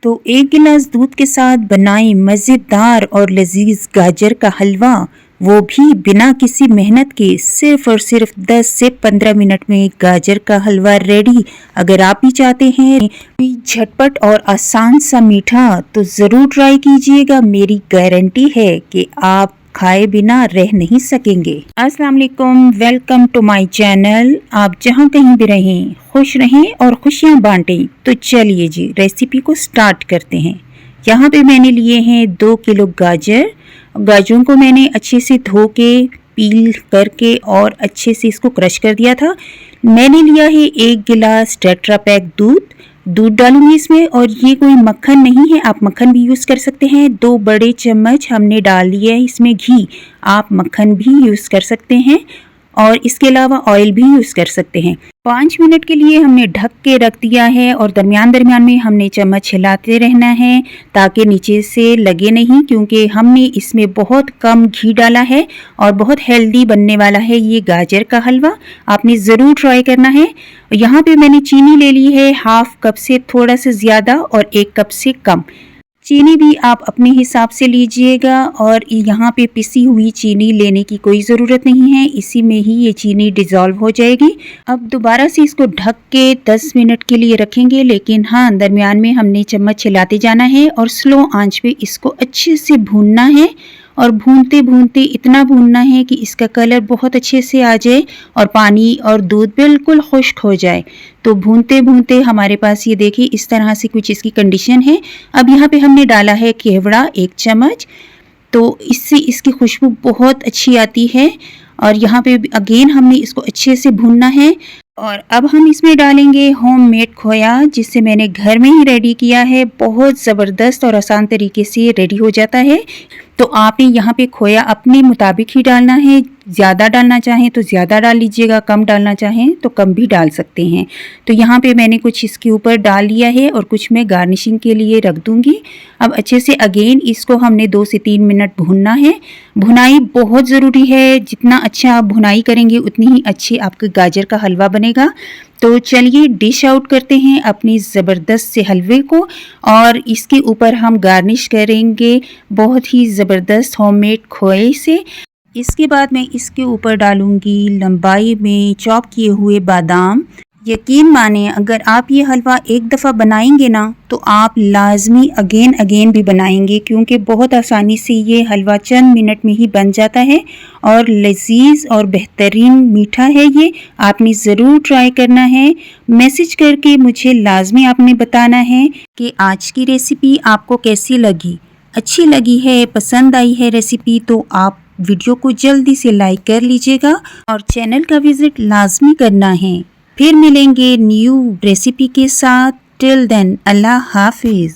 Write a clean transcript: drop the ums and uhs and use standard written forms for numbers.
तो एक गिलास दूध के साथ बनाएं मज़ेदार और लजीज गाजर का हलवा, वो भी बिना किसी मेहनत के। सिर्फ और सिर्फ 10 से 15 मिनट में गाजर का हलवा रेडी। अगर आप भी चाहते हैं झटपट और आसान सा मीठा तो ज़रूर ट्राई कीजिएगा। मेरी गारंटी है कि आप खाए बिना रह नहीं सकेंगे। अस्सलाम वालेकुम, वेलकम टू माय चैनल। आप जहां कहीं भी रहें खुश रहें और खुशियां बांटें। तो चलिए जी रेसिपी को स्टार्ट करते हैं। यहाँ पे मैंने लिए हैं 2 किलो गाजर। गाजरों को मैंने अच्छे से धो के पील करके और अच्छे से इसको क्रश कर दिया था। मैंने लिया है 1 गिलास टेट्रा पैक दूध डालूंगी इसमें, और ये कोई मक्खन नहीं है, आप मक्खन भी यूज़ कर सकते हैं। 2 बड़े चम्मच हमने डाल लिया है इसमें घी, आप मक्खन भी यूज़ कर सकते हैं और इसके अलावा ऑयल भी यूज़ कर सकते हैं। 5 मिनट के लिए हमने ढक के रख दिया है और दरमियान में हमने चम्मच हिलाते रहना है ताकि नीचे से लगे नहीं, क्योंकि हमने इसमें बहुत कम घी डाला है और बहुत हेल्दी बनने वाला है ये गाजर का हलवा। आपने ज़रूर ट्राई करना है। यहाँ पे मैंने चीनी ले ली है हाफ कप से थोड़ा सा ज़्यादा और 1 कप से कम। चीनी भी आप अपने हिसाब से लीजिएगा और यहाँ पे पिसी हुई चीनी लेने की कोई ज़रूरत नहीं है, इसी में ही ये चीनी डिज़ोल्व हो जाएगी। अब दोबारा से इसको ढक के 10 मिनट के लिए रखेंगे, लेकिन हाँ दरमियान में हमने चम्मच हिलाते जाना है और स्लो आंच पे इसको अच्छे से भूनना है। और भूनते भूनते इतना भूनना है कि इसका कलर बहुत अच्छे से आ जाए और पानी और दूध बिल्कुल खुश्क हो जाए। तो भूनते भूनते हमारे पास ये देखिए इस तरह से कुछ इसकी कंडीशन है। अब यहाँ पे हमने डाला है केवड़ा 1 चम्मच, तो इससे इसकी खुशबू बहुत अच्छी आती है। और यहाँ पे अगेन हमने इसको अच्छे से भूनना है। और अब हम इसमें डालेंगे होममेड खोया, जिससे मैंने घर में ही रेडी किया है। बहुत ज़बरदस्त और आसान तरीके से रेडी हो जाता है। तो आपने यहाँ पे खोया अपने मुताबिक ही डालना है, ज़्यादा डालना चाहें तो ज़्यादा डाल लीजिएगा, कम डालना चाहें तो कम भी डाल सकते हैं। तो यहाँ पे मैंने कुछ इसके ऊपर डाल लिया है और कुछ मैं गार्निशिंग के लिए रख दूँगी। अब अच्छे से अगेन इसको हमने 2 से 3 मिनट भूनना है। भुनाई बहुत ज़रूरी है, जितना अच्छा आप भुनाई करेंगे उतनी ही अच्छी आपके गाजर का हलवा बनेगा। तो चलिए डिश आउट करते हैं अपनी ज़बरदस्त से हलवे को, और इसके ऊपर हम गार्निश करेंगे बहुत ही ज़बरदस्त होममेड खोए से। इसके बाद मैं इसके ऊपर डालूंगी लंबाई में चॉप किए हुए बादाम। यकीन माने अगर आप ये हलवा एक दफ़ा बनाएंगे ना तो आप लाजमी अगेन भी बनाएंगे, क्योंकि बहुत आसानी से ये हलवा चंद मिनट में ही बन जाता है और लजीज और बेहतरीन मीठा है। ये आपने ज़रूर ट्राई करना है। मैसेज करके मुझे लाजमी आपने बताना है कि आज की रेसिपी आपको कैसी लगी। अच्छी लगी है, पसंद आई है रेसिपी, तो आप वीडियो को जल्दी से लाइक कर लीजिएगा और चैनल का विज़िट लाजमी करना है। फिर मिलेंगे न्यू रेसिपी के साथ। टिल देन अल्लाह हाफिज़।